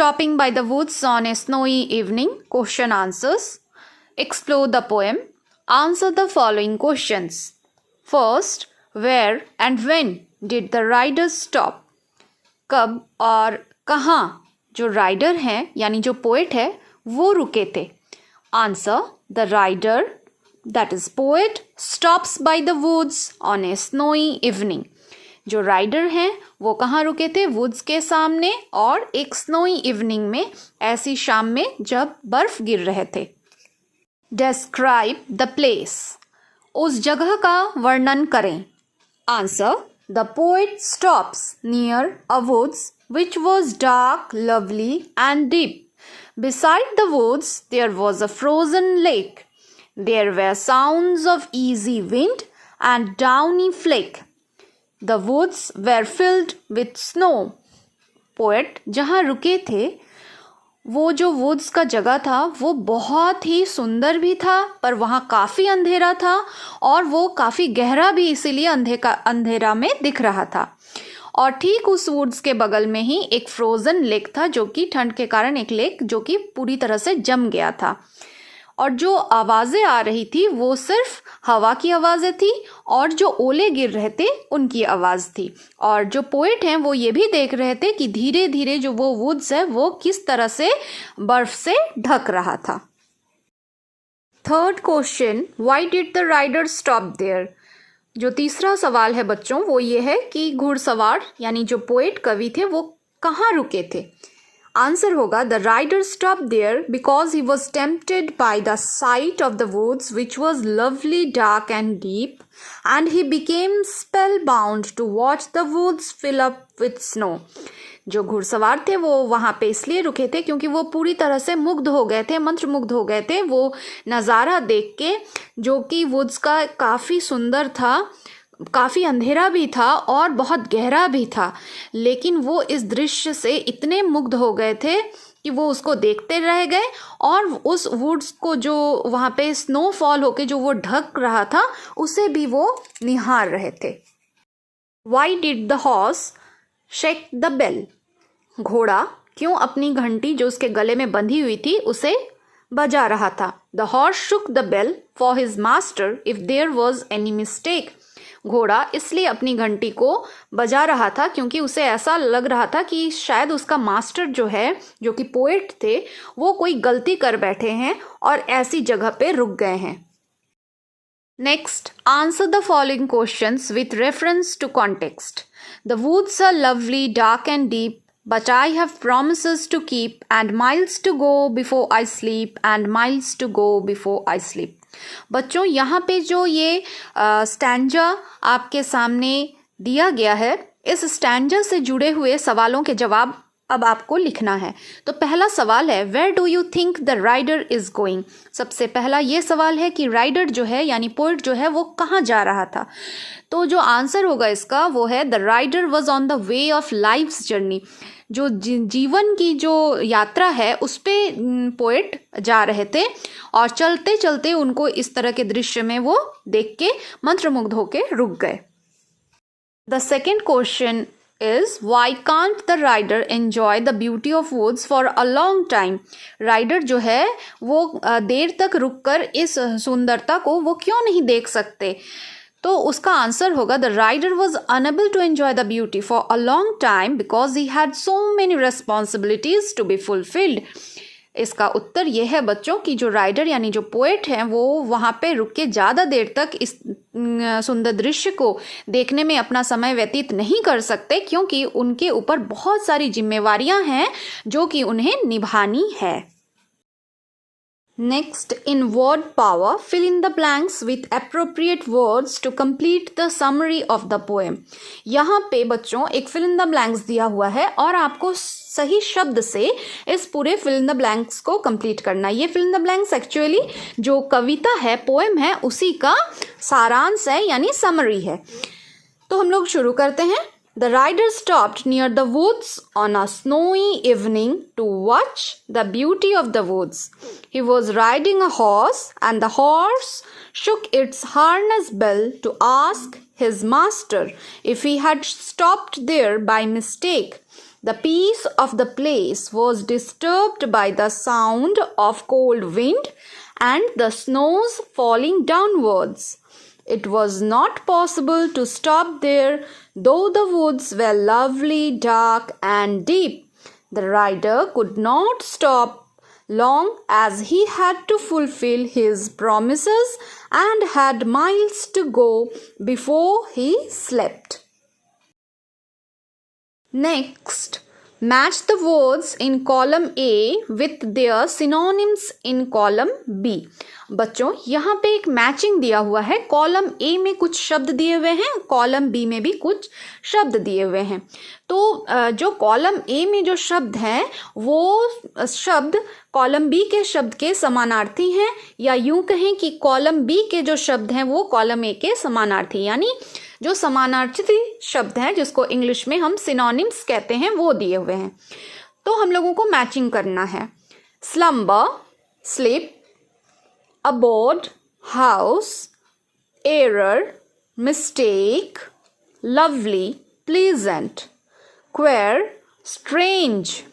Stopping by the woods on a snowy evening. Question answers. Explore the poem. Answer the following questions. First, where and when did the riders stop? कब और कहाँ जो rider हैं यानी जो poet है वो रुके थे. Answer, the rider that is poet stops by the woods on a snowy evening. जो राइडर हैं वो कहाँ रुके थे? वुड्स के सामने और एक स्नोई इवनिंग में, ऐसी शाम में जब बर्फ गिर रहे थे. Describe the place. उस जगह का वर्णन करें. Answer, the poet stops near a woods which was dark, lovely and deep. Beside the woods there was a frozen lake. There were sounds of easy wind and downy flake. The woods were filled with snow. Poet जहाँ रुके थे वो जो woods का जगह था वो बहुत ही सुंदर भी था, पर वहाँ काफ़ी अंधेरा था और वो काफ़ी गहरा भी, इसीलिए अंधेरा में दिख रहा था. और ठीक उस वुड्स के बगल में ही एक फ्रोज़न लेक था, जो कि ठंड के कारण एक लेक जो कि पूरी तरह से जम गया था. और जो आवाज़ें आ रही थी वो सिर्फ हवा की आवाज़ें थी और जो ओले गिर रहे थे उनकी आवाज़ थी. और जो पोएट हैं वो ये भी देख रहे थे कि धीरे धीरे जो वो वुड्स है वो किस तरह से बर्फ से ढक रहा था. Third question, why did the rider stop there. जो तीसरा सवाल है बच्चों वो ये है कि घुड़सवार यानी जो पोएट कवि थे वो कहाँ रुके थे. आंसर होगा, the rider stop there because he was tempted by the sight of the woods which was lovely dark and deep and he became spellbound to watch the woods fill up with snow. जो घुड़सवार थे वो वहाँ पे इसलिए रुके थे क्योंकि वो पूरी तरह से मुग्ध हो गए थे, मंत्रमुग्ध हो गए थे वो नज़ारा देख के, जो कि वुड्स का काफ़ी सुंदर था, काफ़ी अंधेरा भी था और बहुत गहरा भी था. लेकिन वो इस दृश्य से इतने मुग्ध हो गए थे कि वो उसको देखते रह गए और उस वुड्स को जो वहाँ पे स्नोफॉल होके जो वो ढक रहा था उसे भी वो निहार रहे थे. Why did the horse shake the bell. घोड़ा क्यों अपनी घंटी जो उसके गले में बंधी हुई थी उसे बजा रहा था. The horse shook the bell for his master if there was any mistake. घोड़ा इसलिए अपनी घंटी को बजा रहा था क्योंकि उसे ऐसा लग रहा था कि शायद उसका मास्टर जो है, जो कि पोएट थे, वो कोई गलती कर बैठे हैं और ऐसी जगह पे रुक गए हैं. Next, answer the following questions with reference to context. The woods are lovely dark and deep but I have promises to keep and miles to go before I sleep and miles to go before I sleep. बच्चों यहाँ पे जो ये stanza आपके सामने दिया गया है, इस स्टैंजा से जुड़े हुए सवालों के जवाब अब आपको लिखना है. तो पहला सवाल है, where do you think the rider is going. सबसे पहला ये सवाल है कि राइडर जो है यानी पोएट जो है वो कहाँ जा रहा था. तो जो आंसर होगा इसका वो है, the rider was on the way of life's journey. जो जीवन की जो यात्रा है उस पे पोएट जा रहे थे और चलते चलते उनको इस तरह के दृश्य में वो देख के मंत्रमुग्ध होके रुक गए. The second question is why can't the rider enjoy the beauty of woods for a long time. Rider जो है वो देर तक रुककर इस सुंदरता को वो क्यों नहीं देख सकते. तो उसका आंसर होगा, the rider was unable to enjoy the beauty for a long time because he had so many responsibilities to be fulfilled. इसका उत्तर यह है बच्चों कि जो राइडर यानी जो पोएट हैं वो वहाँ पे रुक के ज़्यादा देर तक इस सुंदर दृश्य को देखने में अपना समय व्यतीत नहीं कर सकते क्योंकि उनके ऊपर बहुत सारी जिम्मेवारियाँ हैं जो कि उन्हें निभानी है. Next, in word power, fill in the blanks with appropriate words to complete the summary of the poem. यहाँ पे बच्चों एक fill in the blanks दिया हुआ है और आपको सही शब्द से इस पूरे fill in the blanks को complete करना. ये fill in the blanks actually जो कविता है, पोएम है, उसी का सारांश है यानी summary है. तो हम लोग शुरू करते हैं. The rider stopped near the woods on a snowy evening to watch the beauty of the woods. He was riding a horse and the horse shook its harness bell to ask his master if he had stopped there by mistake. The peace of the place was disturbed by the sound of cold wind and the snows falling downwards. It was not possible to stop there, though the woods were lovely, dark, and deep. The rider could not stop long, as he had to fulfill his promises and had miles to go before he slept. Next, match the words in column A with their synonyms in column B. बच्चों यहाँ पे एक matching दिया हुआ है. Column A में कुछ शब्द दिए हुए हैं, कॉलम बी में भी कुछ शब्द दिए हुए हैं. तो जो कॉलम ए में जो शब्द हैं वो शब्द कॉलम बी के शब्द के समानार्थी हैं, या यूं कहें कि कॉलम बी के जो शब्द हैं वो कॉलम ए के समानार्थी, यानी जो समानार्थी शब्द हैं जिसको इंग्लिश में हम सिनोनिम्स कहते हैं वो दिए हुए हैं. तो हम लोगों को मैचिंग करना है. Slumber, sleep, aboard, house, error, mistake, lovely, pleasant, queer, strange,